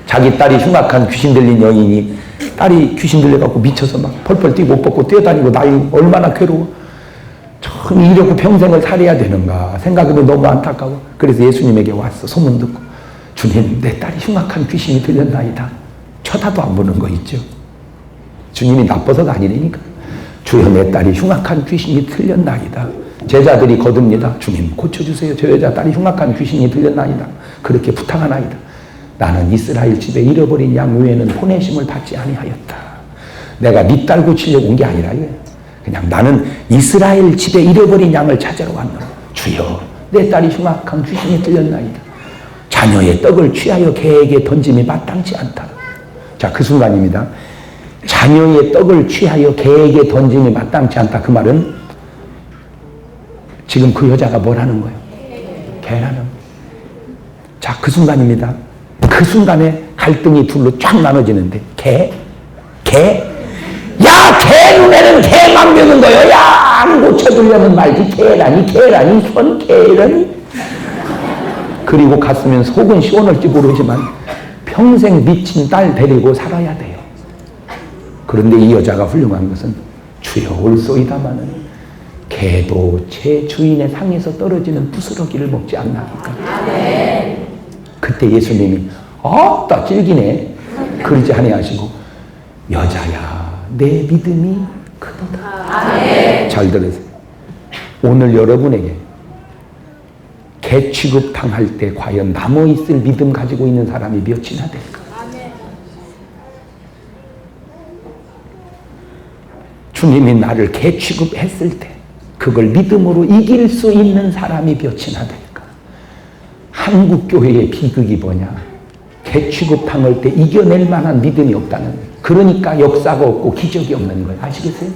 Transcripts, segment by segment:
자기 딸이 흉악한 귀신 들린 여인이 딸이 귀신 들려갖고 미쳐서 막 펄펄 뛰고 옷 벗고 뛰어다니고 나이 얼마나 괴로워. 참 이렇게 평생을 살아야 되는가 생각해도 너무 안타까워. 그래서 예수님에게 왔어. 소문 듣고 주님 내 딸이 흉악한 귀신이 들렸나이다. 쳐다도 안 보는 거 있죠. 주님이 나빠서가 아니라니까. 주여 내 딸이 흉악한 귀신이 들렸나이다. 제자들이 거듭니다. 주님 고쳐주세요. 저 여자 딸이 흉악한 귀신이 들렸나이다. 그렇게 부탁하나이다. 나는 이스라엘 집에 잃어버린 양 외에는 보내심을 받지 아니하였다. 내가 네 딸 고치려고 온 게 아니라 그냥 나는 이스라엘 집에 잃어버린 양을 찾으러 왔노라. 주여 내 딸이 흉악한 귀신이 들렸나이다. 자녀의 떡을 취하여 개에게 던짐이 마땅치 않다. 자, 그 순간입니다. 자녀의 떡을 취하여 개에게 던짐이 마땅치 않다. 그 말은 지금 그 여자가 뭐라는 거예요? 개라는. 자, 그 순간입니다. 그 순간에 갈등이 둘로 쫙 나눠지는데 개? 야, 개 눈에는 개만 묘는 거요. 야, 안 고쳐주려면 말지. 개라니 손 개라니. 그리고 갔으면 속은 시원할지 모르지만 평생 미친 딸 데리고 살아야 돼요. 그런데 이 여자가 훌륭한 것은 주여 올소이다마는 개도 제 주인의 상에서 떨어지는 부스러기를 먹지 않나니까. 그때 예수님이 아따 찔기네 그러지 아니하시고 여자야 내 믿음이 크도다. 잘 들으세요. 오늘 여러분에게 개 취급 당할 때 과연 남아있을 믿음 가지고 있는 사람이 몇이나 될까? 주님이 나를 개 취급했을 때 그걸 믿음으로 이길 수 있는 사람이 몇이나 될까? 한국교회의 비극이 뭐냐? 개 취급 당할 때 이겨낼 만한 믿음이 없다는 거예요. 그러니까 역사가 없고 기적이 없는 거예요. 아시겠어요?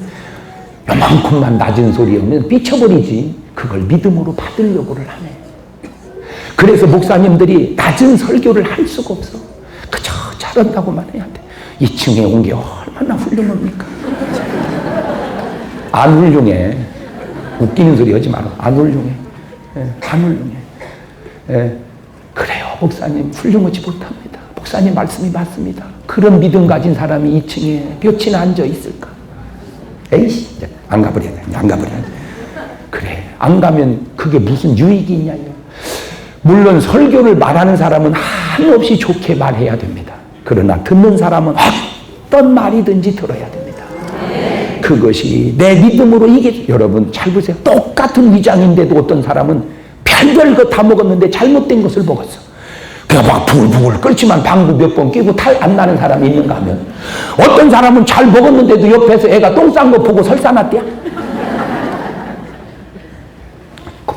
요만큼만 낮은 소리하면 삐쳐버리지. 그걸 믿음으로 받으려고를 하네. 그래서 목사님들이 낮은 설교를 할 수가 없어. 그저 잘한다고만 해야 돼. 2층에 온 게 얼마나 훌륭합니까? 안 훌륭해. 웃기는 소리 하지 마라. 안 훌륭해. 안 훌륭해. 그래요. 목사님 훌륭하지 못합니다. 목사님 말씀이 맞습니다. 그런 믿음 가진 사람이 2층에 몇이나 앉아 있을까? 에이씨, 안 가버려야 돼. 안 가버려야 돼. 그래. 안 가면 그게 무슨 유익이 있냐요. 물론 설교를 말하는 사람은 한없이 좋게 말해야 됩니다. 그러나 듣는 사람은 어떤 말이든지 들어야 됩니다. 그것이 내 믿음으로 이게 여러분 잘 보세요. 똑같은 위장인데도 어떤 사람은 별별 것 다 먹었는데 잘못된 것을 먹었어. 그냥 막 부글부글 끓지만 방구 몇 번 끼고 탈 안 나는 사람이 있는가 하면 어떤 사람은 잘 먹었는데도 옆에서 애가 똥 싼 거 보고 설사났대야.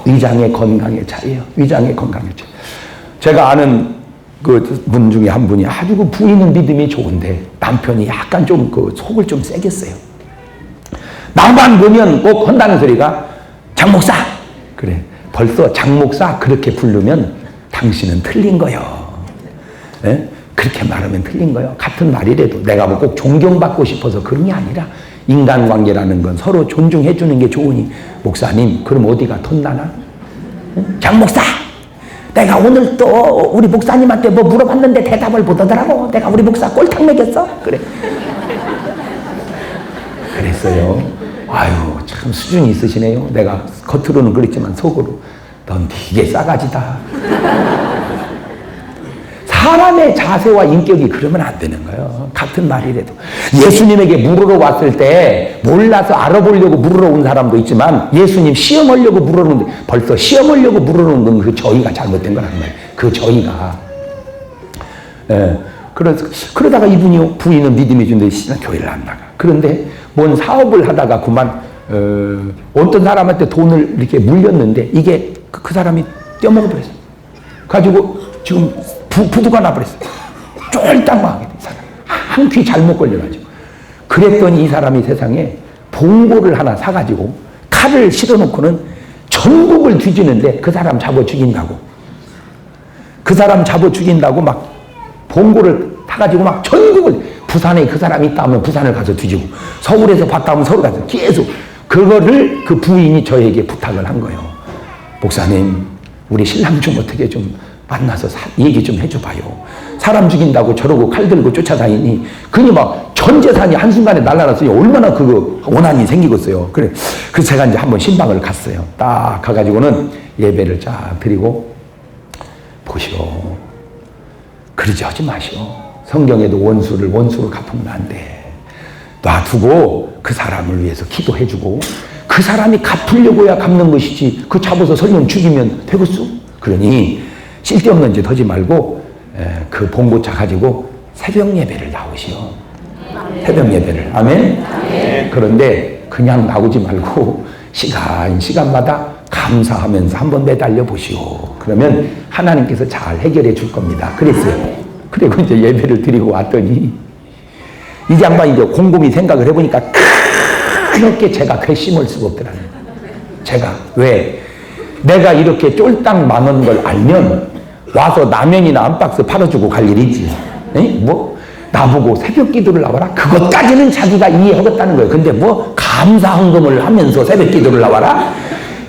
위장의 건강의 차이예요. 위장의 건강의 차이. 제가 아는 그 분 중에 한 분이 아주 그 부인은 믿음이 좋은데 남편이 약간 좀 그 속을 좀 세게 써요. 나만 보면 꼭 한다는 소리가 장목사. 그래. 벌써 장목사 그렇게 부르면 당신은 틀린 거요. 예? 그렇게 말하면 틀린 거요. 같은 말이라도 내가 뭐 꼭 존경받고 싶어서 그런 게 아니라 인간관계라는 건 서로 존중해 주는 게 좋으니 목사님 그럼 어디가 덧나나? 응? 장목사 내가 오늘 또 우리 목사님한테 뭐 물어봤는데 대답을 못 하더라고. 내가 우리 목사 꼴탕 먹였어? 그래. 그랬어요. 아유 참 수준이 있으시네요. 내가 겉으로는 그랬지만 속으로 넌 되게 싸가지다. 사람의 자세와 인격이 그러면 안 되는 거예요. 같은 말이라도. 예수님에게 물으러 왔을 때 몰라서 알아보려고 물으러 온 사람도 있지만 예수님 시험하려고 물으러 오는데 벌써 시험하려고 물으러 온 건 그 저희가 잘못된 거란 말이에요. 그 저희가. 그러다가 이분이 부인은 믿음이 준데 교회를 안 나가. 그런데 뭔 사업을 하다가 그만 어떤 사람한테 돈을 이렇게 물렸는데 이게 그 사람이 떼어먹어버렸어. 가지고 지금 부두가 나버렸어. 쫄딱망하게 된 사람. 한 귀 잘못 걸려가지고. 그랬더니 이 사람이 세상에 봉고를 하나 사가지고 칼을 실어놓고는 전국을 뒤지는데 그 사람 잡아 죽인다고. 그 사람 잡아 죽인다고 막 봉고를 타가지고 막 전국을 부산에 그 사람이 있다 하면 부산을 가서 뒤지고, 서울에서 봤다 하면 서울 가서 계속 그거를 그 부인이 저에게 부탁을 한 거예요. 목사님, 우리 신랑 좀 어떻게 좀 만나서 얘기 좀 해줘봐요. 사람 죽인다고 저러고 칼 들고 쫓아다니니 그니 막 전 재산이 한순간에 날아갔어요. 얼마나 그거 원한이 생기겠어요. 그래서 제가 이제 한번 신방을 갔어요. 딱 가가지고는 예배를 쫙 드리고, 보시오, 그러지 하지 마시오. 성경에도 원수를 원수로 갚으면 안 돼. 놔두고 그 사람을 위해서 기도해주고, 그 사람이 갚으려고야 갚는 것이지 그 잡아서 설령 죽이면 되겠소? 그러니 쓸데없는 짓 하지 말고 그 봉고차 가지고 새벽 예배를 나오시오. 새벽 예배를. 아멘? 그런데 그냥 나오지 말고 시간마다 감사하면서 한번 매달려 보시오. 그러면 하나님께서 잘 해결해 줄 겁니다. 그랬어요. 그리고 이제 예배를 드리고 왔더니 이 양반이 이제 곰곰이 생각을 해보니까 그렇게 제가 괘씸할 수가 없더라고요. 제가 왜? 내가 이렇게 쫄딱 많은 걸 알면 와서 라면이나 한 박스 팔아주고 갈 일이지. 뭐 나보고 새벽 기도를 나와라? 그것까지는 자기가 이해하겠다는 거예요. 근데 뭐 감사 헌금을 하면서 새벽 기도를 나와라?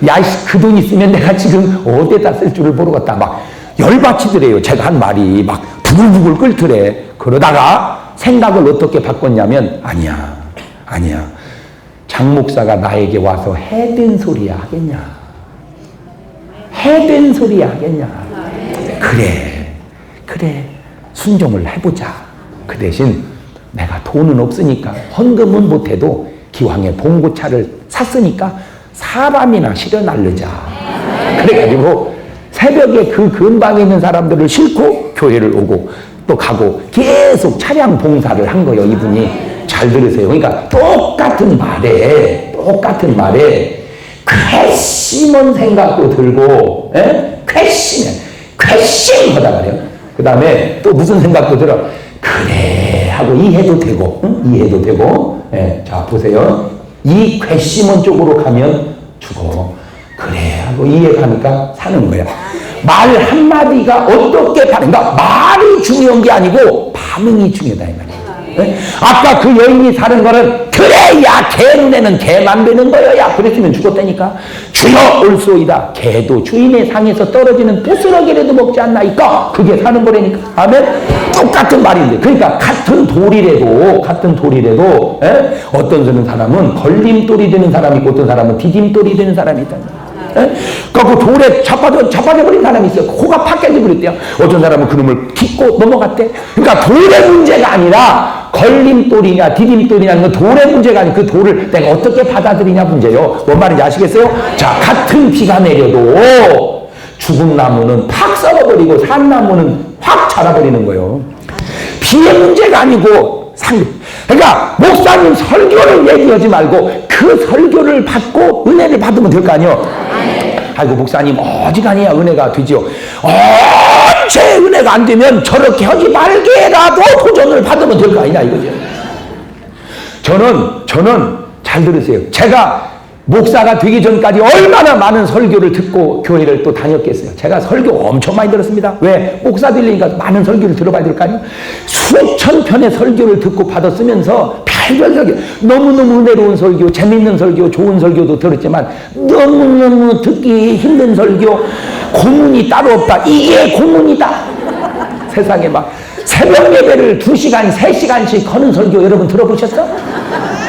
야, 그 돈 있으면 내가 지금 어디에다 쓸 줄을 모르겠다. 막 열받치더래요. 제가 한 말이 막 부글부글 끓더래. 그러다가 생각을 어떻게 바꿨냐면, 아니야. 장 목사가 나에게 와서 해된 소리야 하겠냐? 해된 소리야 하겠냐? 그래. 순종을 해보자. 그 대신 내가 돈은 없으니까 헌금은 못해도 기왕에 봉고차를 샀으니까 사람이나 실어 날르자. 그래가지고 새벽에 그 근방에 있는 사람들을 싣고 교회를 오고 또 가고 계속 차량 봉사를 한 거예요. 이분이. 잘 들으세요. 그러니까 똑같은 말에 괘씸한 생각도 들고, 괘씸하다 말이에요. 그 다음에 또 무슨 생각도 들어. 그래 하고 이해도 되고, 이해도 되고. 자, 보세요. 이 괘씸한 쪽으로 가면 죽어. 그래 하고 이해가니까 사는 거야. 말 한마디가 어떻게 그러니까 말이 중요한 게 아니고 반응이 중요하다 이 말이에요. 아까 그 여인이 사는 거는, 그래, 야, 개 눈에는 개만 되는 거야. 그랬으면 죽었다니까. 주여 올소이다. 개도 주인의 상에서 떨어지는 부스러기라도 먹지 않나이까. 그게 사는 거라니까. 아멘? 똑같은 말인데. 그러니까 같은 돌이라도 어떤 사람은 걸림돌이 되는 사람이 있고 어떤 사람은 디딤돌이 되는 사람이 있다. 그 돌에 자빠져버린 사람이 있어요. 코가 팍 깨져버렸대요. 어떤 사람은 그놈을 딛고 넘어갔대. 그러니까 돌의 문제가 아니라 걸림돌이냐 디딤돌이냐는 건 돌의 문제가 아니고 그 돌을 내가 어떻게 받아들이냐 문제요. 뭔 말인지 아시겠어요? 자, 같은 비가 내려도 죽은 나무는 팍 썩어버리고 산 나무는 확 자라버리는 거예요. 비의 문제가 아니고 그러니까 목사님 설교를 얘기하지 말고 그 설교를 받고 은혜를 받으면 될 거 아니에요. 아이고 목사님 어지간히야 은혜가 되지요. 언제 은혜가 안 되면 저렇게 하지 말게라도 도전을 받으면 될 거 아니냐 이거죠. 저는 잘 들으세요. 제가 목사가 되기 전까지 얼마나 많은 설교를 듣고 교회를 또 다녔겠어요. 제가 설교 엄청 많이 들었습니다. 왜? 목사 되려니까 많은 설교를 들어봐야 될 거 아니에요. 수천 편의 설교를 듣고 받았으면서 별별 설교, 너무너무 은혜로운 설교, 재밌는 설교, 좋은 설교도 들었지만 너무너무 듣기 힘든 설교, 고문이 따로 없다. 이게 고문이다. 세상에 막 새벽 예배를 2시간, 3시간씩 하는 설교 여러분 들어보셨어?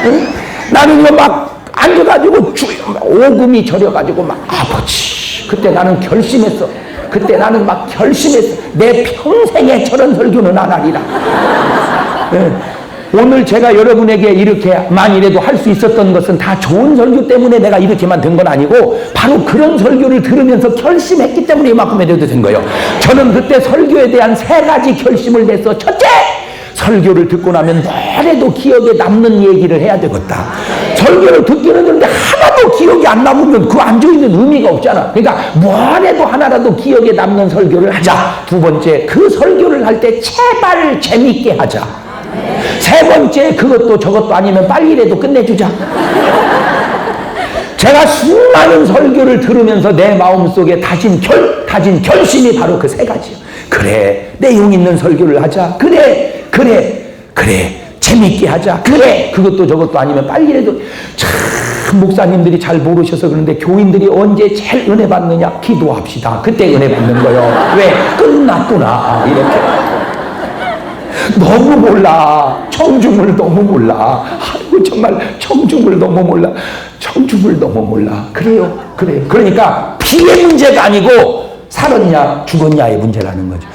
응? 나는 이거 막 앉아가지고 오금이 저려가지고 막 아버지 그때 나는 결심했어. 내 평생에 저런 설교는 안 하리라. 오늘 제가 여러분에게 이렇게 만이라도 할 수 있었던 것은 다 좋은 설교 때문에 내가 이렇게만 된 건 아니고 바로 그런 설교를 들으면서 결심했기 때문에 이만큼 해도 된 거예요. 저는 그때 설교에 대한 3가지 결심을 냈어. 첫째, 설교를 듣고 나면 뭐래도 기억에 남는 얘기를 해야 되겠다. 설교를 듣기는 듣는데 하나도 기억이 안 남으면 그 앉아있는 의미가 없잖아. 그러니까 뭐래도 하나라도 기억에 남는 설교를 하자. 2번째, 그 설교를 할 때 제발 재밌게 하자. 3번째, 그것도 저것도 아니면 빨리라도 끝내주자. 제가 수많은 설교를 들으면서 내 마음속에 다진 결심이 바로 그 3가지요. 그래, 내용 있는 설교를 하자. 그래. 재밌게 하자. 그래. 그것도 저것도 아니면 빨리라도. 참 목사님들이 잘 모르셔서 그런데 교인들이 언제 제일 은혜 받느냐? 기도합시다. 그때 은혜 받는 거요. 왜? 끝났구나. 이렇게. 너무 몰라. 청중을 너무 몰라. 아이고 정말 청중을 너무 몰라. 청중을 너무 몰라. 그래요. 그러니까 피의 문제가 아니고 살았냐 죽었냐의 문제라는 거죠.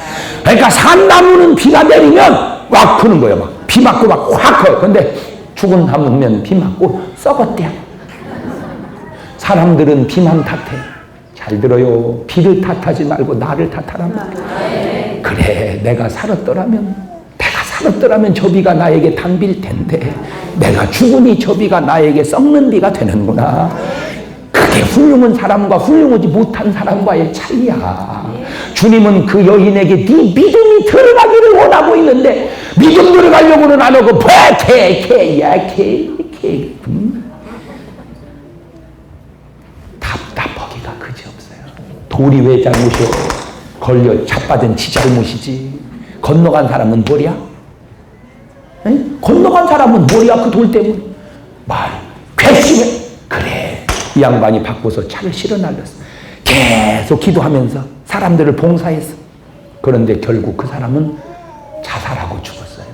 그러니까 산나무는 비가 내리면 막 크는 거예요. 막 비 맞고 막 확 커요. 근데 죽은 나무면 비 맞고 썩었대요. 사람들은 비만 탓해. 잘 들어요. 비를 탓하지 말고 나를 탓하란 말이야. 그래, 내가 살았더라면 저 비가 나에게 담빌 텐데 내가 죽으니 저 비가 나에게 썩는 비가 되는구나. 그게 훌륭한 사람과 훌륭하지 못한 사람과의 차이야. 주님은 그 여인에게 네 믿음이 들어가기를 원하고 있는데 믿음 들어가려고는 안 하고 답답하기가 그지없어요. 돌이 왜 잘못이요? 걸려 자빠진 지 잘못이지. 건너간 사람은 뭐야? 건너간 사람은 뭐야? 그 돌 때문에 괘씸해. 그래, 이 양반이 바꿔서 차를 실어 날렸어. 계속 기도하면서 사람들을 봉사했어. 그런데 결국 그 사람은 자살하고 죽었어요.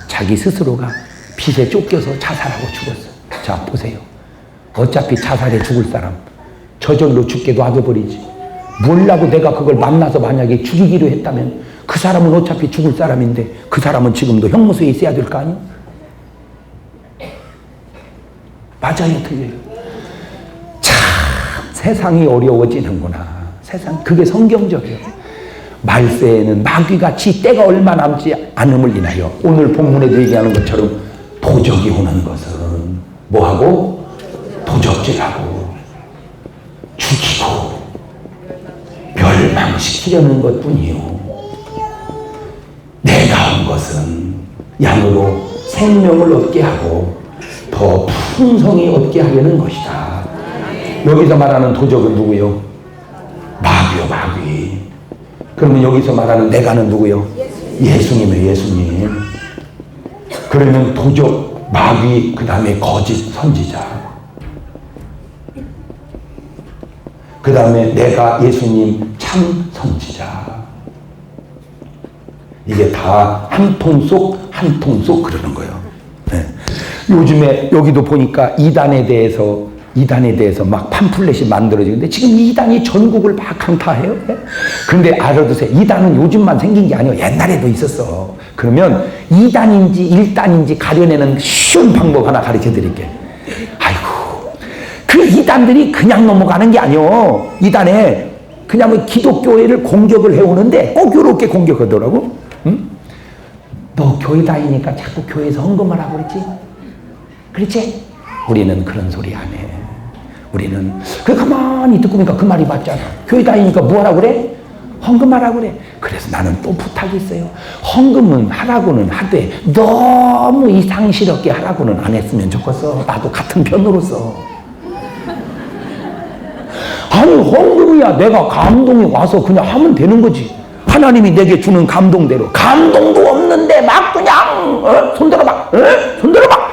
자기 스스로가 빚에 쫓겨서 자살하고 죽었어요. 자, 보세요. 어차피 자살해 죽을 사람 저절로 죽게 놔둬버리지. 몰라고 내가 그걸 만나서 만약에 죽이기로 했다면 그 사람은 어차피 죽을 사람인데 그 사람은 지금도 형무소에 있어야 될 거 아니에요? 맞아요, 틀려요? 참 세상이 어려워지는구나. 세상, 그게 성경적이에요. 말세에는 마귀같이 때가 얼마 남지 않음을 인하여 오늘 본문에도 얘기하는 것처럼 도적이 오는 것은 뭐하고? 도적질하고 죽이고 멸망시키려는 것뿐이요. 내가 온 것은 양으로 생명을 얻게 하고 더 풍성히 얻게 하려는 것이다. 여기서 말하는 도적은 누구요? 마귀요, 마귀. 그러면 여기서 말하는 내가는 누구요? 예수님이에요, 예수님. 그러면 도적, 마귀, 그 다음에 거짓 선지자. 그 다음에 내가 예수님 참 선지자. 이게 다 한 통 속 한 통 속 그러는 거예요. 네. 요즘에 여기도 보니까 이단에 대해서 막 팜플렛이 만들어지는데 지금 이단이 전국을 막 강타해요. 네? 그런데 알아두세요. 이단은 요즘만 생긴 게 아니에요. 옛날에도 있었어. 그러면 2단인지 1단인지 가려내는 쉬운 방법 하나 가르쳐 드릴게요. 아이고, 그 이단들이 그냥 넘어가는 게 아니에요. 이단에 그냥 기독교회를 공격을 해오는데 꼭 이렇게 공격하더라고. 응? 너 교회 다니니까 자꾸 교회에서 헌금하라고 그랬지? 그렇지? 우리는 그런 소리 안 해. 우리는 가만히 듣고 보니까 그 말이 맞잖아. 교회 다니니까 뭐 하라고 그래? 헌금하라고 그래. 그래서 나는 또 부탁이 있어요. 헌금은 하라고는 하되 너무 이상스럽게 하라고는 안 했으면 좋겠어. 나도 같은 편으로서. 아니, 헌금이야 내가 감동이 와서 그냥 하면 되는 거지. 하나님이 내게 주는 감동대로. 감동도 없는데 막 그냥 손들어봐. 손들어봐.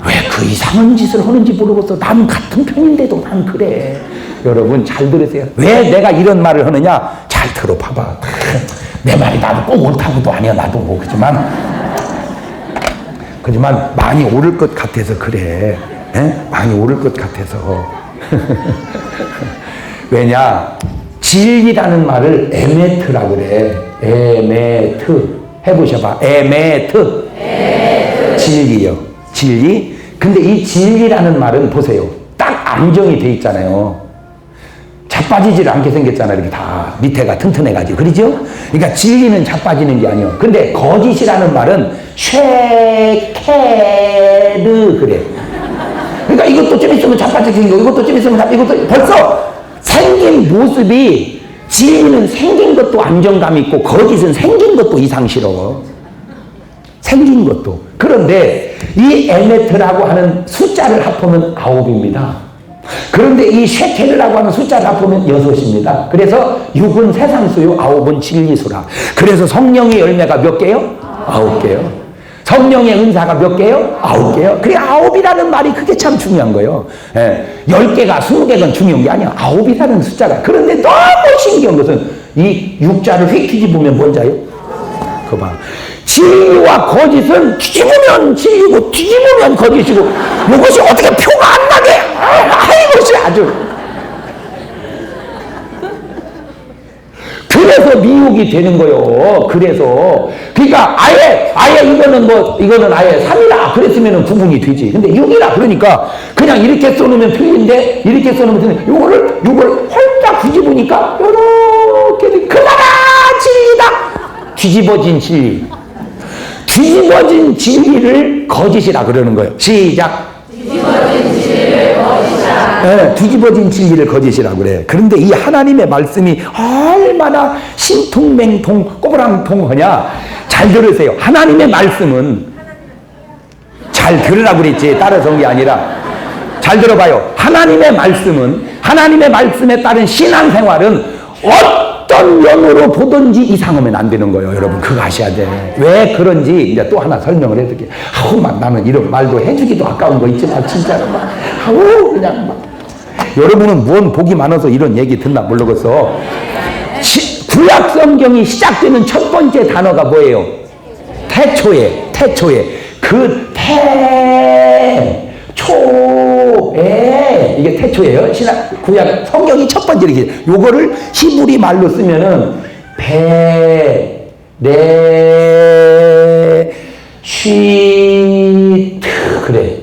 왜 그 이상한 짓을 하는지 모르겠어. 난 같은 편인데도 난 그래. 여러분 잘 들으세요. 왜 내가 이런 말을 하느냐? 잘 들어봐봐. 내 말이 나도 꼭 옳다고도 아니야. 나도 뭐 그지만 많이 옳을 것 같아서 그래. 많이 옳을 것 같아서. 왜냐? 진리라는 말을 에메트라고 그래. 에메트. 해보셔봐. 에메트. 진리요. 진리. 근데 이 진리라는 말은 보세요. 딱 안정이 돼 있잖아요. 자빠지질 않게 생겼잖아. 이렇게 다 밑에가 튼튼해가지고. 그러죠? 그러니까 진리는 자빠지는 게 아니에요. 근데 거짓이라는 말은 쉐케르 그래. 그러니까 이것도 좀 있으면 자빠지게 생기고 이것도 좀 있으면 이것도 벌써 생긴 모습이, 진리는 생긴 것도 안정감 있고 거짓은 생긴 것도 이상스러워. 생긴 것도. 그런데 이 에메트라고 하는 숫자를 합하면 9입니다. 그런데 이 쉐켈이라고 하는 숫자를 합하면 6입니다. 그래서 6은 세상수요, 9은 진리수라. 그래서 성령의 열매가 몇 개요? 9개요. 성령의 은사가 몇 개요? 9개요. 그래, 9이라는 말이 그게 참 중요한 거예요. 10개가 20개가 중요한 게 아니야. 9이라는 숫자가. 그런데 너무 신기한 것은 이 6자를 휙 뒤집으면 뭔자요? 그거 봐. 진리와 거짓은 뒤집으면 진리고 뒤집으면 거짓이고 이것이 어떻게 표가 안 나게 이것이 아주 그래서 미혹이 되는 거요. 그래서 그러니까 아예 이거는 아예 3이라 그랬으면 구분이 되지. 근데 6이라 그러니까 그냥 이렇게 써놓으면 틀린데 이렇게 써놓으면 틀린데 요걸 홀딱 뒤집으니까 요렇게 그나마 진리다. 뒤집어진 진리. 뒤집어진 진리를 거짓이라 그러는 거예요. 시작. 뒤집어진 진리를 거짓이라. 네, 뒤집어진 진리를 거짓이라 그래. 그런데 이 하나님의 말씀이 얼마나 신통맹통 꼬부랑통하냐. 잘 들으세요. 하나님의 말씀은 잘 들으라고 그랬지. 따라서 온 게 아니라 잘 들어봐요. 하나님의 말씀에 따른 신앙생활은 어떤 면으로 보든지 이상하면 안 되는 거예요. 여러분 그거 아셔야 돼. 왜 그런지 이제 또 하나 설명을 해드릴게요. 나는 이런 말도 해주기도 아까운 거 있지만 진짜로 그냥 여러분은 뭔 복이 많아서 이런 얘기 듣나 모르겠어. 구약 성경이 시작되는 첫 번째 단어가 뭐예요? 태초에 그 초에 이게 태초예요. 구약 성경이 첫 번째 이렇게 요거를 히브리 말로 쓰면은 베레쉬트 그래.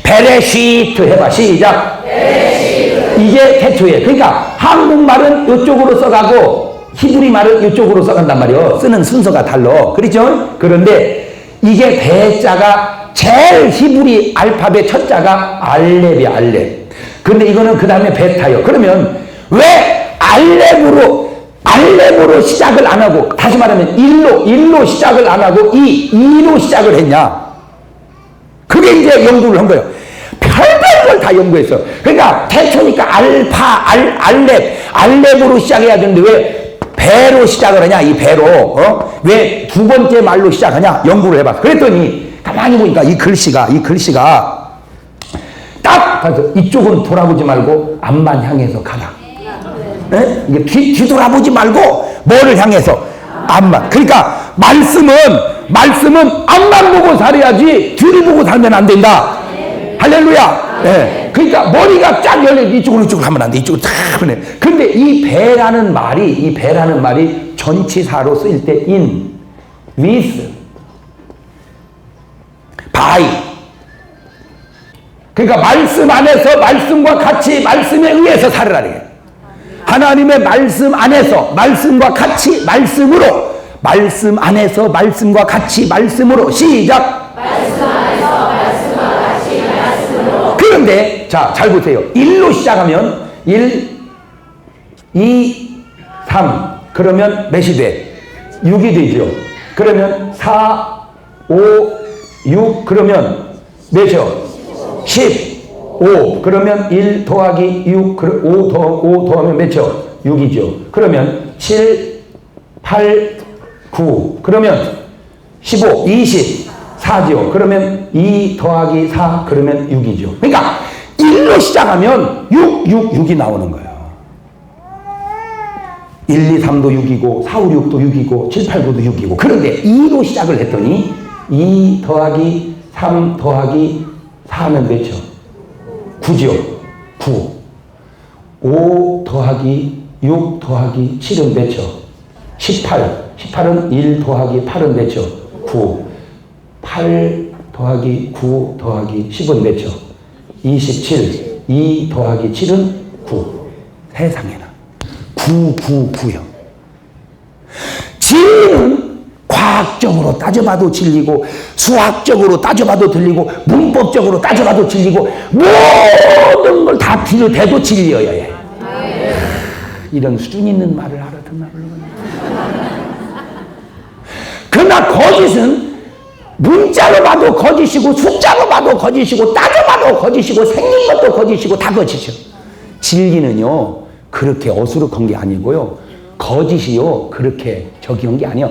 베레쉬트 해봐. 시작. 베레쉬트. 이게 태초에. 그러니까 한국말은 이쪽으로 써가고 히브리 말은 이쪽으로 써간단 말이에요. 쓰는 순서가 달라. 그렇죠? 그런데 이게 배자가 제일 히브리 알파벳 첫 자가 알렙이야. 알렙. 근데 이거는 그 다음에 베타요. 그러면 왜 알렙으로 시작을 안 하고 다시 말하면 1로 시작을 안 하고 2로 시작을 했냐? 그게 이제 연구를 한 거예요. 별별 걸 다 연구했어. 그러니까 태초니까 알렙으로 시작해야 되는데 왜 배로 시작을 하냐? 이 배로. 왜 두 번째 말로 시작하냐? 연구를 해봤어. 그랬더니 가만히 보니까 이 글씨가 딱 봐서 이쪽은 돌아보지 말고 앞만 향해서 가라. 네? 이게 뒤돌아보지 말고 뭐를 향해서? 앞만. 그러니까 말씀은 앞만 보고 살아야지 뒤를 보고 살면 안 된다. 할렐루야. 네. 그러니까 머리가 쫙 열려 이쪽으로 하면 안 돼. 이쪽으로 탁 하면. 근데 이 배라는 말이 전치사로 쓰일 때 in, with, by. 그러니까 말씀 안에서 말씀과 같이 말씀에 의해서 살으라. 하나님의 말씀 안에서 말씀과 같이 말씀으로 말씀 안에서 말씀과 같이 말씀으로 시작. 말씀 안에서 말씀과 같이 말씀으로. 그런데 잘 보세요. 1로 시작하면 1, 2, 3 그러면 몇이 돼? 6이 되죠. 그러면 4, 5, 6 그러면 몇이요? 15 그러면 1 더하기 6 5 더하면 몇이요? 6이죠. 그러면 7, 8, 9 그러면 15, 24죠. 그러면 2 더하기 4 그러면 6이죠. 그러니까 1로 시작하면 6이 나오는 거예요. 1, 2, 3도 6이고 4, 5, 6도 6이고 7, 8, 9도 6이고 그런데 2로 시작을 했더니 2 더하기 3 더하기 4는 몇이요? 9죠. 9. 5 더하기 6 더하기 7은 몇이요? 18. 18은 1 더하기 8은 몇이요? 9. 8 더하기 9 더하기 10은 몇이요? 27. 2 더하기 7은 9. 세상에나. 999요. 진리는 과학적으로 따져봐도 진리고 수학적으로 따져봐도 들리고 문법적으로 따져봐도 진리고 모든 걸 다 비교돼도 진리여야 해. 이런 수준 있는 말을 알아듣나 모르겠네. 그러나 거짓은 문자로 봐도 거짓이고 숫자로 봐도 거짓이고 따져봐도 거짓이고 생긴 것도 거짓이고 다 거짓이요. 진리는요 그렇게 어수룩한 게 아니고요. 거짓이요 그렇게 저기 한 게 아니에요.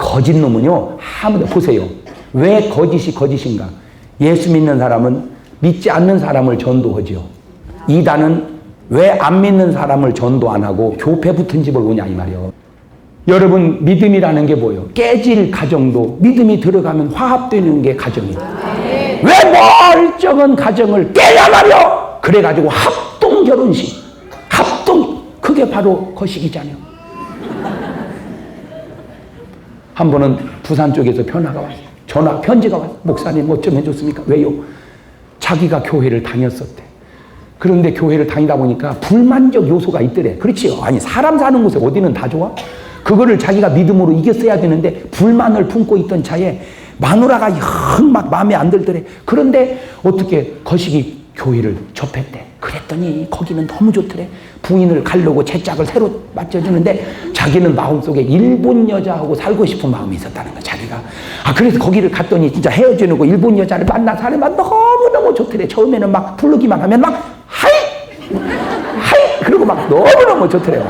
거짓 놈은요, 아무도 보세요. 왜 거짓이 거짓인가? 예수 믿는 사람은 믿지 않는 사람을 전도하죠. 이단은 왜 안 믿는 사람을 전도 안 하고 교패 붙은 집을 오냐 이 말이요. 여러분, 믿음이라는 게 뭐예요? 깨질 가정도 믿음이 들어가면 화합되는 게 가정이에요. 왜 멀쩡한 가정을 깨냐 말이요. 그래가지고 합동 결혼식, 합동, 그게 바로 거식이잖아요. 한 번은 부산 쪽에서 편지가 왔어요. 목사님 뭐 좀 해줬습니까? 왜요? 자기가 교회를 다녔었대. 그런데 교회를 다니다 보니까 불만족 요소가 있더래. 그렇지요. 아니, 사람 사는 곳에 어디는 다 좋아? 그거를 자기가 믿음으로 이겼어야 되는데 불만을 품고 있던 차에 마누라가 영 막 마음에 안 들더래. 그런데 어떻게 거식이 교회를 접했대. 그랬더니 거기는 너무 좋더래. 부인을 가려고 제짝을 새로 맞춰주는데 자기는 마음속에 일본 여자하고 살고 싶은 마음이 있었다는 거야, 자기가. 그래서 거기를 갔더니 진짜 헤어지는 거 일본 여자를 만나 사람만 너무너무 좋더래. 처음에는 막 부르기만 하면 막 하이! 하이! 그러고 막 너무너무 좋더래요.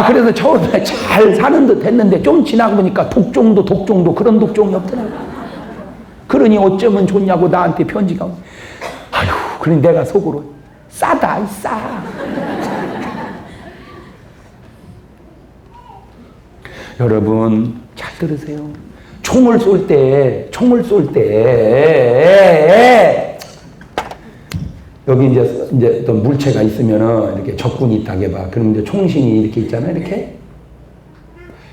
그래서 처음에 잘 사는 듯 했는데 좀 지나고 보니까 독종도 그런 독종이 없더라고. 그러니 어쩌면 좋냐고 나한테 편지가 오고. 그러니 내가 속으로 싸다, 싸. 여러분, 잘 들으세요. 총을 쏠 때, 여기 이제 어떤 물체가 있으면은 이렇게 적군이 있다게 봐. 그러면 이제 총신이 이렇게 있잖아요, 이렇게.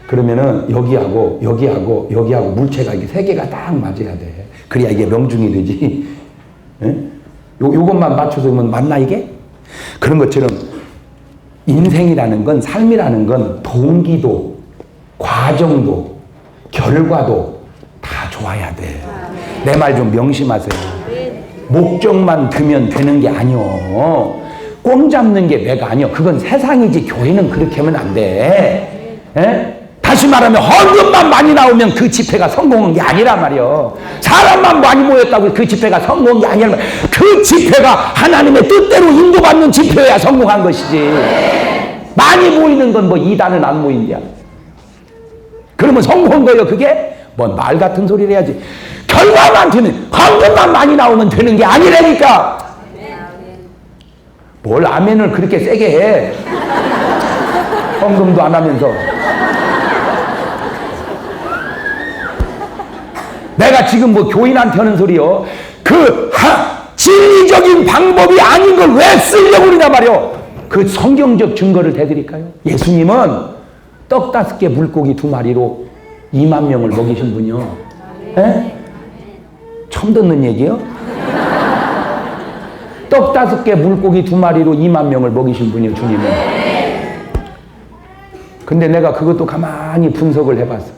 그러면은 여기하고 물체가 이게 세 개가 딱 맞아야 돼. 그래야 이게 명중이 되지. 요것만 맞춰서면 맞나 이게? 그런 것처럼 인생이라는 건, 삶이라는 건 동기도, 과정도, 결과도 다 좋아야 돼. 내 말 좀 명심하세요. 목적만 두면 되는 게 아니요. 꽁 잡는 게 매가 아니요. 그건 세상이지. 교회는 그렇게 하면 안 돼. 다시 말하면 헌금만 많이 나오면 그 집회가 성공한 게 아니란 말이요. 사람만 많이 모였다고 그 집회가 성공한 게 아니란 말이요. 그 집회가 하나님의 뜻대로 인도받는 집회여야 성공한 것이지. 많이 모이는 건 뭐 이단은 안 모인대야. 그러면 성공한 거예요, 그게? 뭔 말 같은 소리를 해야지. 결과만 되는, 헌금만 많이 나오면 되는 게 아니라니까. 뭘 아멘을 그렇게 세게 해. 헌금도 안 하면서. 내가 지금 뭐 교인한테 하는 소리요. 진리적인 방법이 아닌 걸 왜 쓰려고 그러냐 말이요. 그 성경적 증거를 대드릴까요? 예수님은 떡 5개 물고기 2마리로 2만 명을 먹이신 분이요. 처음 듣는 얘기요? 떡 5개 물고기 2마리로 2만 명을 먹이신 분이요, 주님은. 근데 내가 그것도 가만히 분석을 해봤어.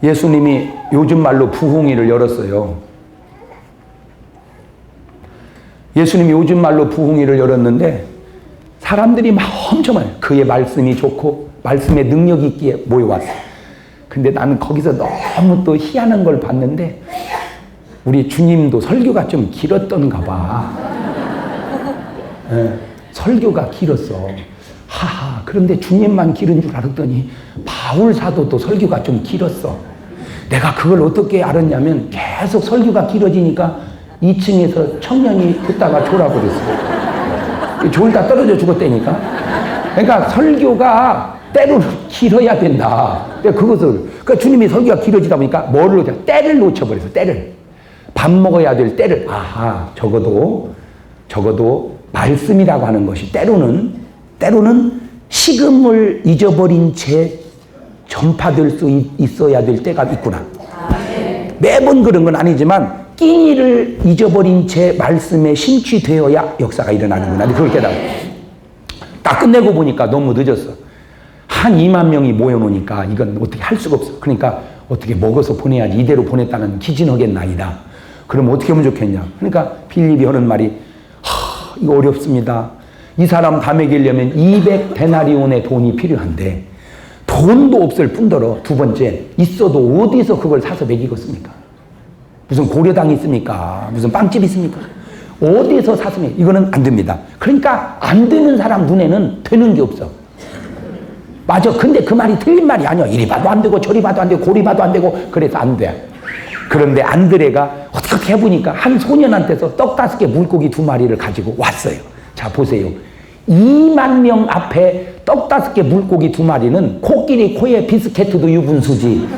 예수님이 요즘 말로 부흥회를 열었어요. 예수님이 요즘 말로 부흥회를 열었는데 사람들이 막 엄청 많아요. 그의 말씀이 좋고 말씀의 능력이 있기에 모여왔어. 근데 나는 거기서 너무 또 희한한 걸 봤는데 우리 주님도 설교가 좀 길었던가 봐. 설교가 길었어. 그런데 주님만 길은 줄 알았더니 바울 사도도 설교가 좀 길었어. 내가 그걸 어떻게 알았냐면 계속 설교가 길어지니까 2층에서 청년이 듣다가 졸아버렸어. 졸다 떨어져 죽었다니까. 그러니까 설교가 때로는 길어야 된다. 그러니까 주님이 설교가 길어지다 보니까 뭐를 놓쳐? 때를 놓쳐버렸어. 때를. 밥 먹어야 될 때를. 적어도 말씀이라고 하는 것이 때로는 식음을 잊어버린 채 전파될 수 있어야 될 때가 있구나. 매번 그런 건 아니지만 끼니를 잊어버린 채 말씀에 심취되어야 역사가 일어나는구나. 그걸 깨달아. 딱 끝내고 보니까 너무 늦었어. 한 2만 명이 모여놓으니까 이건 어떻게 할 수가 없어. 그러니까 어떻게 먹어서 보내야지. 이대로 보냈다는 기진하겠나이다. 그럼 어떻게 하면 좋겠냐. 그러니까 빌립이 하는 말이 이거 어렵습니다. 이 사람 다 먹이려면 200데나리온의 돈이 필요한데 돈도 없을 뿐더러 두 번째 있어도 어디서 그걸 사서 먹이겠습니까? 무슨 고려당이 있습니까? 무슨 빵집이 있습니까? 어디서 사서 이거는 안 됩니다. 그러니까 안 되는 사람 눈에는 되는 게 없어. 맞아. 근데 그 말이 틀린 말이 아니야. 이리 봐도 안 되고 저리 봐도 안 되고 고리 봐도 안 되고 그래서 안 돼. 그런데 안드레가 어떻게 해보니까 한 소년한테서 떡 5개 물고기 2마리를 가지고 왔어요. 자 보세요. 2만 명 앞에 떡 5개 물고기 2마리는 코끼리 코에 비스케트도 유분수지.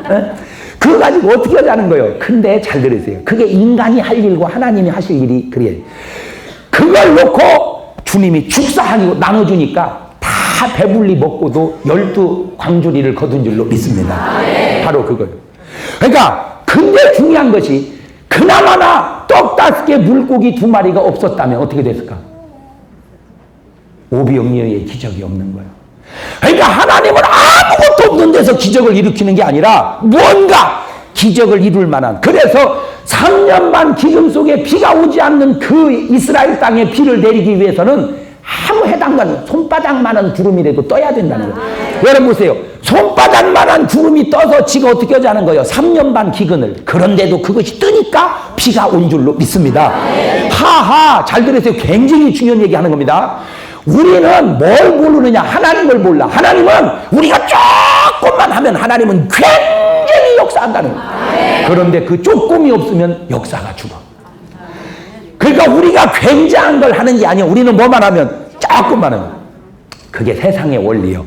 에? 그거 가지고 어떻게 하자는 거예요. 근데 잘 들으세요. 그게 인간이 할 일과 하나님이 하실 일이 그래요. 그걸 놓고 주님이 축사하고 나눠주니까 다 배불리 먹고도 12광주리를 거둔 줄로 믿습니다. 바로 그거예요. 그러니까 근데 중요한 것이 그나마나 떡 5개 물고기 2마리가 없었다면 어떻게 됐을까? 오병이어의 기적이 없는 거예요. 그러니까 하나님은 아무것도 없는 데서 기적을 일으키는 게 아니라 무언가 기적을 이룰 만한, 그래서 3년 반 기름 속에 비가 오지 않는 그 이스라엘 땅에 비를 내리기 위해서는 아무 해당과는 손바닥만한 구름이라도 떠야 된다는 거예요. 여러분 보세요. 손바닥만한 구름이 떠서 지가 어떻게 하자는 거예요. 3년 반 기근을. 그런데도 그것이 뜨니까 비가 온 줄로 믿습니다. 하하, 잘 들으세요. 굉장히 중요한 얘기 하는 겁니다. 우리는 뭘 모르느냐? 하나님을 몰라. 하나님은 우리가 조금만 하면 하나님은 굉장히 역사한다는 거예요. 그런데 그 조금이 없으면 역사가 죽어. 그러니까 우리가 굉장한 걸 하는 게 아니야. 우리는 뭐만 하면 조금만 하면. 그게 세상의 원리요.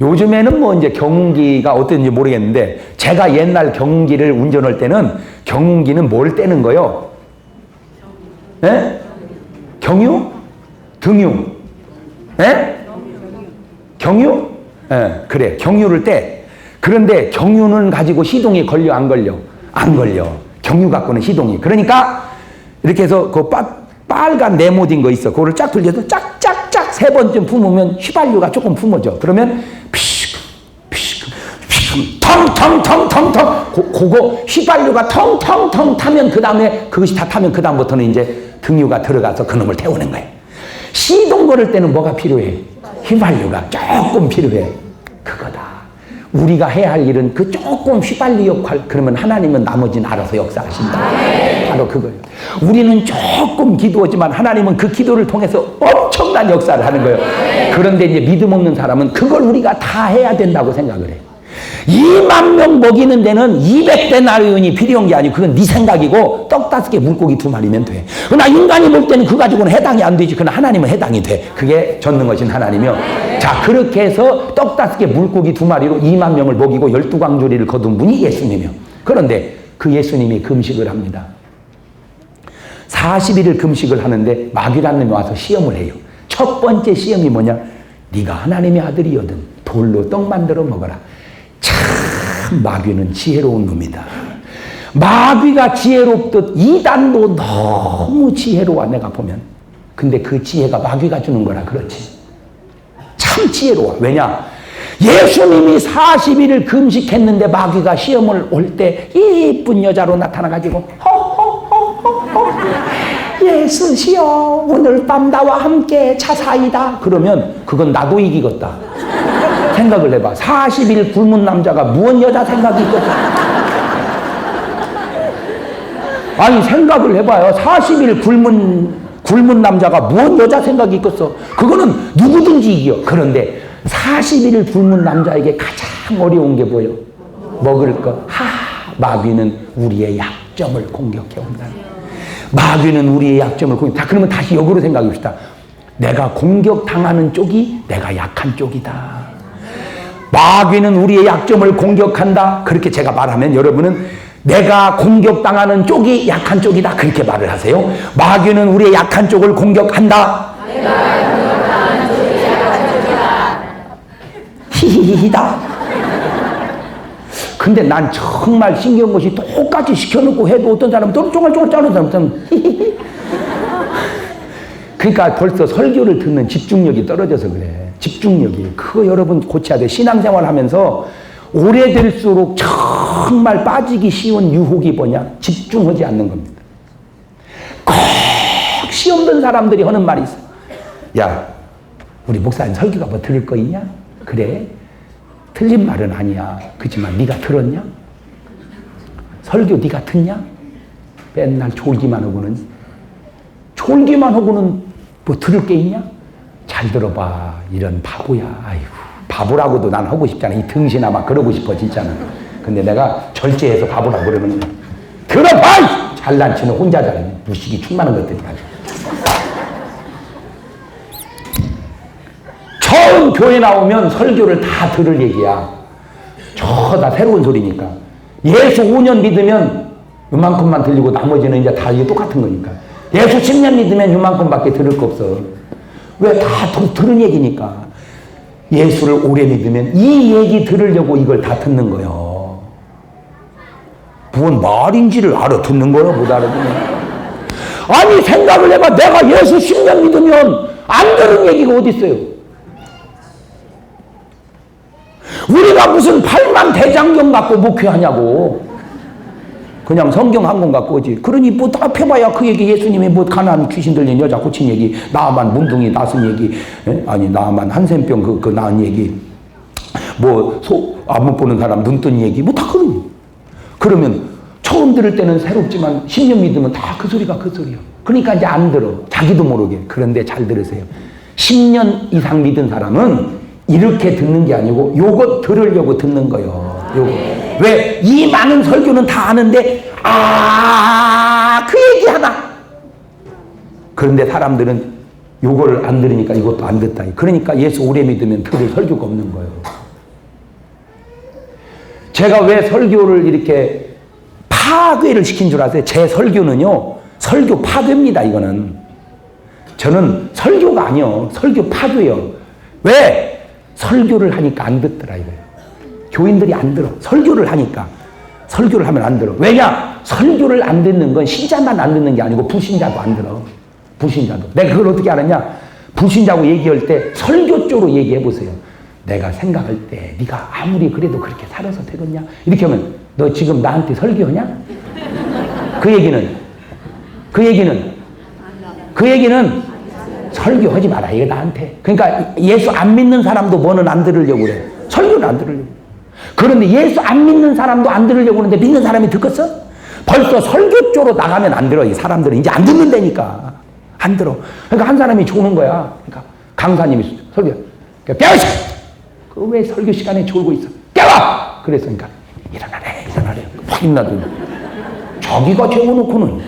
요즘에는 뭐 이제 경운기가 어땠는지 모르겠는데, 제가 옛날 경운기를 운전할 때는 경운기는 뭘 떼는 거요? 예? 경유? 등유? 예? 경유? 예, 그래. 경유를 떼. 그런데 경유는 가지고 시동이 걸려, 안 걸려? 안 걸려. 경유 갖고는 시동이. 그러니까 이렇게 해서 그 빨간 네모딘 거 있어. 그거를 쫙 돌려서 짝짝짝 3번쯤 품으면 휘발유가 조금 품어져. 그러면 피식 텅텅텅텅텅 그거 휘발유가 텅텅텅 타면 그 다음에 그것이 다 타면 그 다음부터는 이제 등유가 들어가서 그놈을 태우는 거예요. 시동 걸을 때는 뭐가 필요해? 휘발유가 조금 필요해. 그거다. 우리가 해야 할 일은 그 조금 휘발유 역할, 그러면 하나님은 나머지는 알아서 역사하신다. 바로 그거예요. 우리는 조금 기도하지만 하나님은 그 기도를 통해서 엄청난 역사를 하는 거예요. 그런데 이제 믿음 없는 사람은 그걸 우리가 다 해야 된다고 생각을 해요. 2만 명 먹이는 데는 200데나리온이 필요한 게 아니고 그건 네 생각이고 떡 5개 물고기 2마리면 돼. 그러나 인간이 볼 때는 그거 가지고는 해당이 안 되지. 그러나 하나님은 해당이 돼. 그게 전능하신 하나님이요. 자, 그렇게 해서 떡 5개 물고기 2마리로 2만 명을 먹이고 12광주리를 거둔 분이 예수님이요. 그런데 그 예수님이 금식을 합니다. 40일을 금식을 하는데 마귀라는 놈이 와서 시험을 해요. 첫 번째 시험이 뭐냐? 네가 하나님의 아들이거든 돌로 떡 만들어 먹어라. 참 마귀는 지혜로운 놈이다. 마귀가 지혜롭듯 이단도 너무 지혜로워 내가 보면. 근데 그 지혜가 마귀가 주는 거라 그렇지. 참 지혜로워. 왜냐? 예수님이 40일을 금식했는데 마귀가 시험을 올 때 이쁜 여자로 나타나가지고 예수시여 오늘 밤 나와 함께 자사이다. 그러면 그건 나도 이기겠다. 생각을 해봐. 40일 굶은 남자가 무언 여자 생각이 있겠어? 아니 생각을 해봐요. 40일 굶은 남자가 무언 여자 생각이 있겠어? 그거는 누구든지 이겨. 그런데 40일을 굶은 남자에게 가장 어려운 게 뭐예요? 먹을 거. 마귀는 우리의 약점을 공격해 온다. 마귀는 우리의 약점을 공격해. 자, 그러면 다시 역으로 생각해 봅시다. 내가 공격당하는 쪽이 내가 약한 쪽이다. 마귀는 우리의 약점을 공격한다. 그렇게 제가 말하면 여러분은 내가 공격당하는 쪽이 약한 쪽이다. 그렇게 말을 하세요. 마귀는 우리의 약한 쪽을 공격한다. 내가 공격당하는 쪽이 약한 쪽이다. 히히히히다. 근데 난 정말 신기한 것이 똑같이 시켜놓고 해도 어떤 사람은 쫑알쫑알 짜는 사람은 히히히. 그러니까 벌써 설교를 듣는 집중력이 떨어져서 그래. 집중력이. 그거 여러분 고쳐야 돼. 신앙생활 하면서 오래될수록 정말 빠지기 쉬운 유혹이 뭐냐? 집중하지 않는 겁니다. 꼭 시험 든 사람들이 하는 말이 있어. 야, 우리 목사님 설교가 뭐 들을 거 있냐? 그래. 틀린 말은 아니야. 그렇지만 네가 들었냐? 설교 네가 듣냐? 맨날 졸기만 하고는 뭐 들을 게 있냐? 잘 들어봐. 이런 바보야. 아이고, 바보라고도 난 하고 싶잖아. 이 등신아 막 그러고 싶어 진짜는. 근데 내가 절제해서 바보라고 그러면 들어봐! 잘난치는 혼자 잘해. 무식이 충만한 것들이 가지고. 처음 교회 나오면 설교를 다 들을 얘기야. 다 새로운 소리니까. 예수 5년 믿으면 요만큼만 들리고 나머지는 이제 다 이게 똑같은 거니까. 예수 10년 믿으면 요만큼밖에 들을 거 없어. 왜? 다 들은 얘기니까. 예수를 오래 믿으면 이 얘기 들으려고 이걸 다 듣는 거예요. 뭔 말인지를 알아듣는 거예요, 못 알아듣는. 아니 생각을 해봐. 내가 예수 10년 믿으면 안 들은 얘기가 어디 있어요? 우리가 무슨 8만 대장경 갖고 목회하냐고. 그냥 성경 한 권 갖고 오지. 그러니 뭐 다 펴봐야 그 얘기. 예수님이 뭐 가난한 귀신 들린 여자 고친 얘기, 나만 문둥이 낳은 얘기, 아니 나만 한센병 그 낳은 얘기, 뭐 안 못 보는 사람 눈 뜬 얘기, 뭐 다 그러니. 그러면 처음 들을 때는 새롭지만 10년 믿으면 다 그 소리가 그 소리야. 그러니까 이제 안 들어. 자기도 모르게. 그런데 잘 들으세요. 10년 이상 믿은 사람은 이렇게 듣는 게 아니고 요거 들으려고 듣는 거예요. 요거. 왜? 이 많은 설교는 다 아는데 그 얘기 하나. 그런데 사람들은 요거를 안 들으니까 이것도 안 듣다. 그러니까 예수 오래 믿으면 들을 설교가 없는 거예요. 제가 왜 설교를 이렇게 파괴를 시킨 줄 아세요? 제 설교는요, 설교 파괴입니다. 이거는 저는 설교가 아니요, 설교 파괴예요. 왜? 설교를 하니까 안 듣더라 이거예요. 교인들이 안 들어. 설교를 하니까. 설교를 하면 안 들어. 왜냐? 설교를 안 듣는 건 신자만 안 듣는 게 아니고 불신자도 안 들어. 불신자도. 내가 그걸 어떻게 알았냐? 불신자하고 얘기할 때 설교 쪽으로 얘기해 보세요. 내가 생각할 때 네가 아무리 그래도 그렇게 살아서 되겠냐? 이렇게 하면 너 지금 나한테 설교하냐? 그 얘기는 설교하지 마라 이거 나한테. 그러니까 예수 안 믿는 사람도 뭐는 안 들으려고 그래. 설교는 안 들으려고. 그런데 예수 안 믿는 사람도 안 들으려고 하는데 믿는 사람이 듣겠어? 벌써 설교 쪽으로 나가면 안 들어. 이 사람들은 이제 안 듣는다니까. 안 들어. 그러니까 한 사람이 조는 거야. 그러니까 강사님이 설교. 깨워! 그 왜 설교 시간에 졸고 있어? 깨워! 그랬으니까 일어나래. 확 일어나더니 자기가 재워놓고는.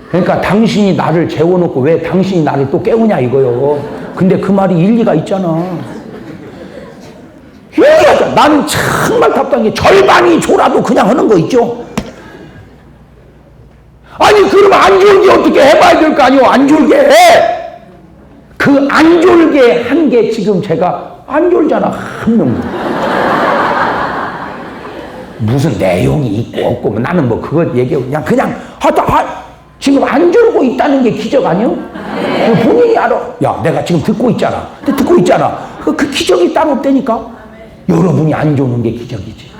그러니까 당신이 나를 재워놓고 왜 당신이 나를 또 깨우냐 이거요. 근데 그 말이 일리가 있잖아. 일리가. 나는 정말 답답한 게 절반이 졸아도 그냥 하는 거 있죠. 아니 그러면 안 졸게 어떻게 해봐야 될 거 아니오. 안 졸게 해. 그 안 졸게 한 게 지금 제가 안 졸잖아 한 명도. 무슨 내용이 있고 없고 뭐 나는 뭐 그거 얘기하고 그냥 하다 지금 안 졸고 있다는 게 기적 아니요? 본인이 알아. 야, 내가 지금 듣고 있잖아. 그 기적이 따로 없다니까? 여러분이 안 조는 게 기적이지.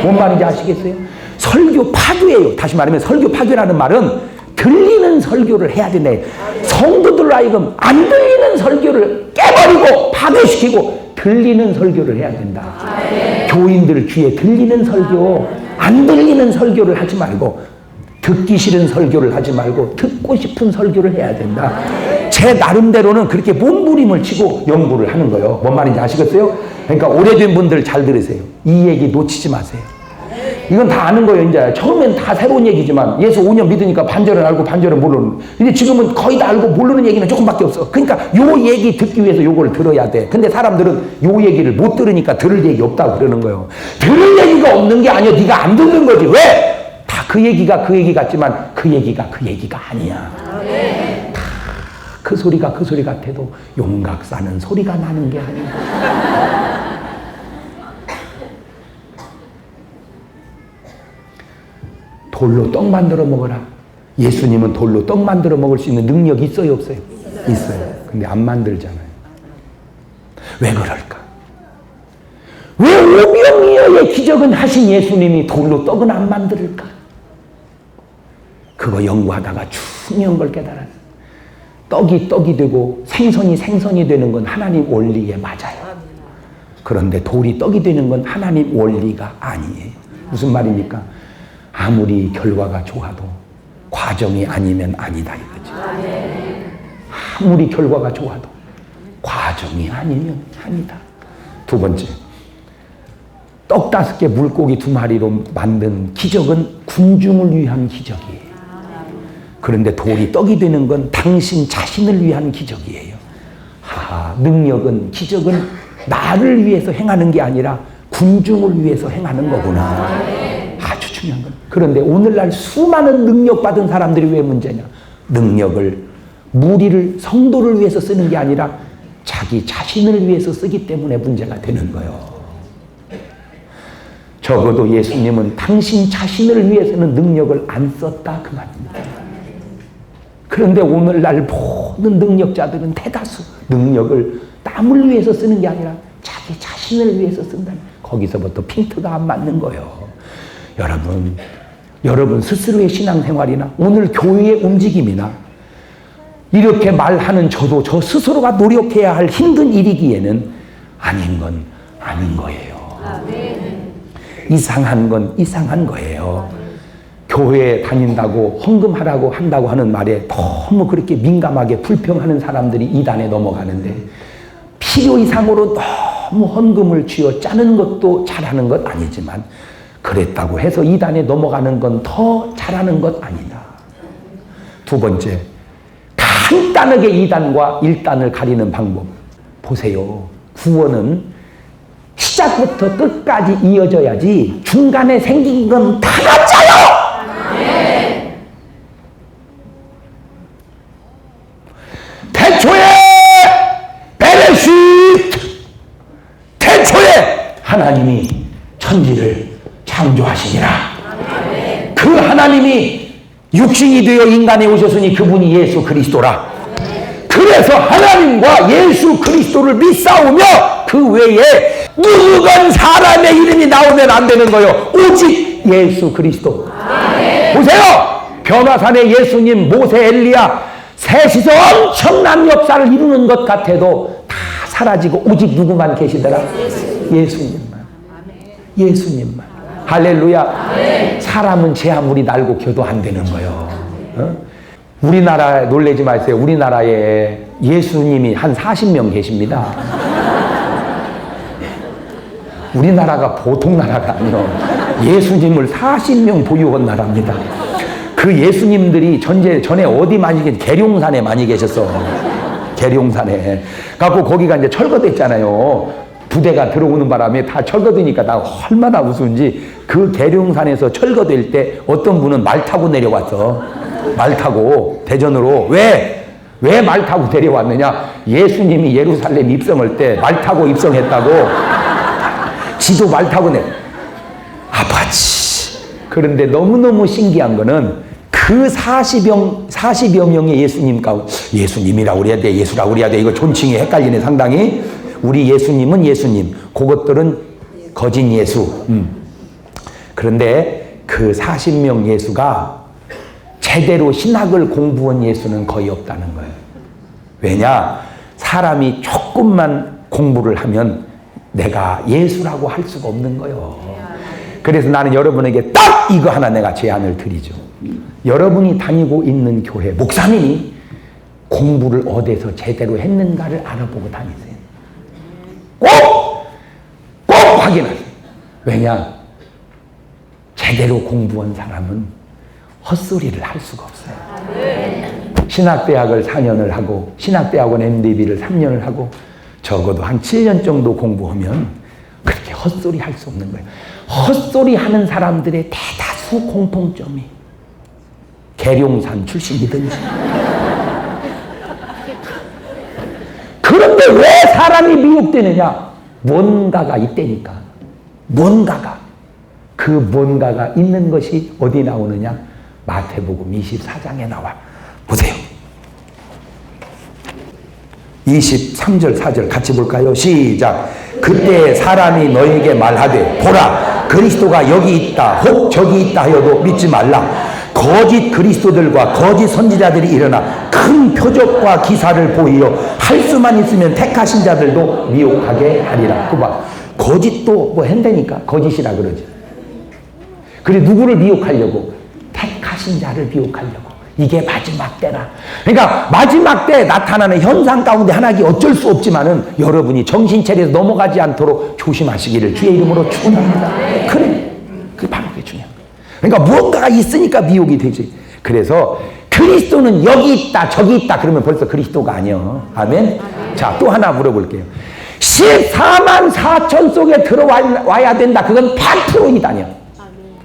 뭔 말인지 아시겠어요? 설교 파괴예요. 다시 말하면 설교 파괴라는 말은 들리는 설교를 해야 된다. 성도들로 하여금 안 들리는 설교를 깨버리고 파괴시키고 들리는 설교를 해야 된다. 교인들 귀에 들리는 설교, 안 들리는 설교를 하지 말고 듣기 싫은 설교를 하지 말고 듣고 싶은 설교를 해야 된다. 제 나름대로는 그렇게 몸부림을 치고 연구를 하는 거예요. 뭔 말인지 아시겠어요? 그러니까 오래된 분들 잘 들으세요. 이 얘기 놓치지 마세요. 이건 다 아는 거예요. 이제 처음엔 다 새로운 얘기지만 예수 5년 믿으니까 반절은 알고 반절은 모르는. 근데 지금은 거의 다 알고 모르는 얘기는 조금밖에 없어. 그러니까 요 얘기 듣기 위해서 요거를 들어야 돼. 근데 사람들은 요 얘기를 못 들으니까 들을 얘기 없다고 그러는 거예요. 들을 얘기가 없는 게 아니야. 네가 안 듣는 거지. 왜? 다 그 얘기가 그 얘기 같지만 그 얘기가 그 얘기가 아니야. 다 그 소리가 그 소리 같아도 용각 싸는 소리가 나는 게 아니야. 돌로 떡 만들어 먹어라. 예수님은 돌로 떡 만들어 먹을 수 있는 능력이 있어요, 없어요? 있어요. 근데 안 만들잖아요. 왜 그럴까? 왜 오병이어의 기적은 하신 예수님이 돌로 떡은 안 만들까? 그거 연구하다가 중요한 걸 깨달았어요. 떡이 되고 생선이 되는 건 하나님 원리에 맞아요. 그런데 돌이 떡이 되는 건 하나님 원리가 아니에요. 무슨 말입니까? 아무리 결과가 좋아도 과정이 아니면 아니다 이거지. 아무리 결과가 좋아도 과정이 아니면 아니다. 두 번째, 떡 5개 물고기 2마리로 만든 기적은 군중을 위한 기적이에요. 그런데 돌이 떡이 되는 건 당신 자신을 위한 기적이에요. 능력은, 기적은 나를 위해서 행하는 게 아니라 군중을 위해서 행하는 거구나. 아주 중요한 건. 그런데 오늘날 수많은 능력 받은 사람들이 왜 문제냐? 능력을, 무리를, 성도를 위해서 쓰는 게 아니라 자기 자신을 위해서 쓰기 때문에 문제가 되는 거예요. 적어도 예수님은 당신 자신을 위해서는 능력을 안 썼다 그 말입니다. 그런데 오늘날 모든 능력자들은 대다수 능력을 남을 위해서 쓰는 게 아니라 자기 자신을 위해서 쓴다니, 거기서부터 핀트가 안 맞는 거예요. 여러분 스스로의 신앙생활이나 오늘 교회의 움직임이나 이렇게 말하는 저도 저 스스로가 노력해야 할 힘든 일이기에는 아닌 건 아닌 거예요. 이상한 건 이상한 거예요. 교회에 다닌다고 헌금하라고 한다고 하는 말에 너무 그렇게 민감하게 불평하는 사람들이 이단에 넘어가는데, 필요 이상으로 너무 헌금을 쥐어 짜는 것도 잘하는 것 아니지만 그랬다고 해서 이단에 넘어가는 건 더 잘하는 것 아니다. 두 번째, 간단하게 2단과 1단을 가리는 방법 보세요. 구원은 시작부터 끝까지 이어져야지 중간에 생긴 건 다 가짜요. 태초에 베레시트, 태초에 하나님이 천지를 창조하시니라. 그 하나님이 육신이 되어 인간에 오셨으니 그분이 예수 그리스도라. 그래서 하나님과 예수 그리스도를 믿사오며 그 외에 누구건 사람의 이름이 나오면 안 되는 거예요. 오직 예수 그리스도. 보세요. 변화산의 예수님, 모세, 엘리야 셋이서 엄청난 역사를 이루는 것 같아도 다 사라지고 오직 누구만 계시더라? 예수님만. 예수님만. 할렐루야. 사람은 제 아무리 날고 겨도 안 되는 거예요. 우리나라 놀라지 마세요. 우리나라에 예수님이 한 40명 계십니다. 우리나라가 보통 나라가 아니요. 예수님을 40명 보유한 나라입니다. 그 예수님들이 전에 어디 많이 계룡산에 많이 계셨어. 계룡산에. 갖고 거기가 이제 철거됐잖아요. 부대가 들어오는 바람에 다 철거되니까 나 얼마나 우스운지, 그 계룡산에서 철거될 때 어떤 분은 말 타고 내려왔어. 말 타고 대전으로. 왜 말 타고 내려왔느냐? 예수님이 예루살렘 입성할 때 말 타고 입성했다고. 지도 말 타고 아파치. 그런데 너무너무 신기한 거는 그 40여 명의 예수님 가운데, 예수님이라고 그래야 돼, 예수라고 그래야 돼, 이거 존칭이 헷갈리네 상당히. 우리 예수님은 예수님, 그것들은 거짓 예수. 그런데 그 40명 예수가 제대로 신학을 공부한 예수는 거의 없다는 거예요. 왜냐? 사람이 조금만 공부를 하면 내가 예수라고 할 수가 없는 거예요. 그래서 나는 여러분에게 딱 이거 하나 내가 제안을 드리죠. 여러분이 다니고 있는 교회 목사님이 공부를 어디서 제대로 했는가를 알아보고 다니세요. 꼭 확인하세요. 왜냐? 제대로 공부한 사람은 헛소리를 할 수가 없어요. 신학대학을 4년을 하고 신학대학원 MDB를 3년을 하고 적어도 한 7년 정도 공부하면 그렇게 헛소리 할 수 없는 거예요. 헛소리 하는 사람들의 대다수 공통점이 계룡산 출신이든지. 그런데 왜 사람이 미혹되느냐? 뭔가가 있다니까. 뭔가가. 그 뭔가가 있는 것이 어디 나오느냐? 마태복음 24장에 나와. 보세요. 23절 4절 같이 볼까요? 시작. 그때 사람이 너에게 말하되 보라 그리스도가 여기 있다 혹 저기 있다 하여도 믿지 말라. 거짓 그리스도들과 거짓 선지자들이 일어나 큰 표적과 기사를 보이어 할 수만 있으면 택하신 자들도 미혹하게 하리라. 그봐. 거짓도 뭐 한다니까 거짓이라 그러지. 그래 누구를 미혹하려고? 택하신 자를 미혹하려고. 이게 마지막 때라. 그러니까 마지막 때 나타나는 현상 가운데 하나가 어쩔 수 없지만은 여러분이 정신 차려서 넘어가지 않도록 조심하시기를 주의 이름으로 축원합니다. 그래. 그게 바로 그게 중요한 거예요. 그러니까 무언가가 있으니까 미혹이 되지. 그래서 그리스도는 여기 있다 저기 있다 그러면 벌써 그리스도가 아니요. 아멘. 자, 또 하나 물어볼게요. 14만 4천 속에 들어와야 된다. 그건 8% 이다냐.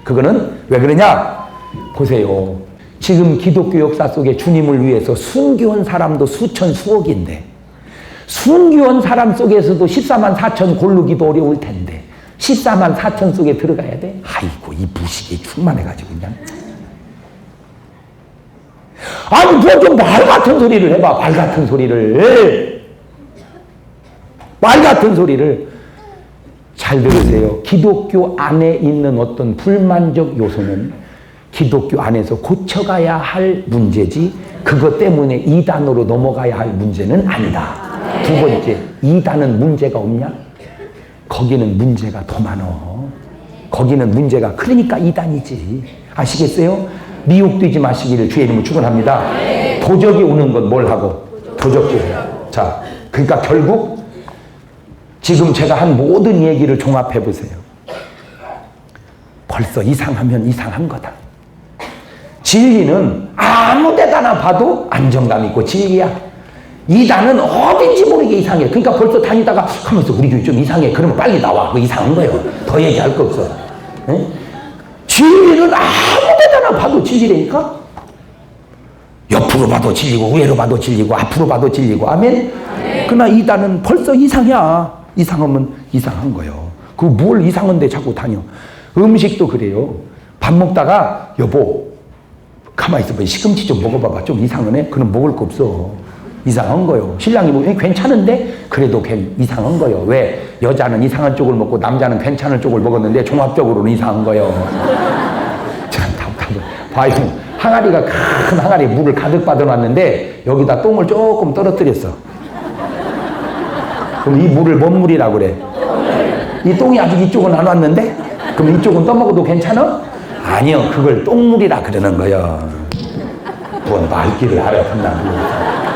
그거는 왜 그러냐? 보세요. 지금 기독교 역사 속에 주님을 위해서 순교한 사람도 수천 수억인데 순교한 사람 속에서도 14만 4천 고르기도 어려울 텐데 14만 4천 속에 들어가야 돼? 아이고, 이 무식에 충만해가지고 그냥. 아니, 뭐 좀 말 같은 소리를 해봐. 말 같은 소리를. 말 같은 소리를. 잘 들으세요. 기독교 안에 있는 어떤 불만족 요소는 기독교 안에서 고쳐가야 할 문제지 그것 때문에 이단으로 넘어가야 할 문제는 아니다. 두 번째, 이단은 문제가 없냐? 거기는 문제가 더 많어. 거기는 문제가 그러니까 이단이지. 아시겠어요? 미혹되지 마시기를 주의 이름으로 축원합니다. 도적이 오는 건 뭘 하고? 도적질해요. 자, 그러니까 결국 지금 제가 한 모든 얘기를 종합해 보세요. 벌써 이상하면 이상한 거다. 진리는 아무 데다나 봐도 안정감 있고 진리야. 이단은 어딘지 모르게 이상해. 그러니까 벌써 다니다가 하면서 우리 교회 좀 이상해. 그러면 빨리 나와. 그 이상한 거예요. 더 얘기할 거 없어. 네? 진리는 아무 데다나 봐도 진리라니까. 옆으로 봐도 진리고 위로 봐도 진리고 앞으로 봐도 진리고. 아멘? 그러나 이단은 벌써 이상이야. 이상하면 이상한 거예요. 그 뭘 이상한데 자꾸 다녀. 음식도 그래요. 밥 먹다가 여보 가만히 있어봐. 시금치 좀 먹어봐봐. 좀 이상하네? 그럼 먹을 거 없어. 이상한 거예요. 신랑이 뭐 괜찮은데 그래도 이상한 거예요. 왜? 여자는 이상한 쪽을 먹고 남자는 괜찮은 쪽을 먹었는데 종합적으로는 이상한 거예요. 참 답답해. 봐요. 항아리가 큰 항아리에 물을 가득 받아놨는데 여기다 똥을 조금 떨어뜨렸어. 그럼 이 물을 뭔 물이라고 그래? 이 똥이 아직 이쪽은 안 왔는데? 그럼 이쪽은 떠먹어도 괜찮아? 아니요. 그걸 똥물이라 그러는 거예요. 뭔 말귀를 알아듣나.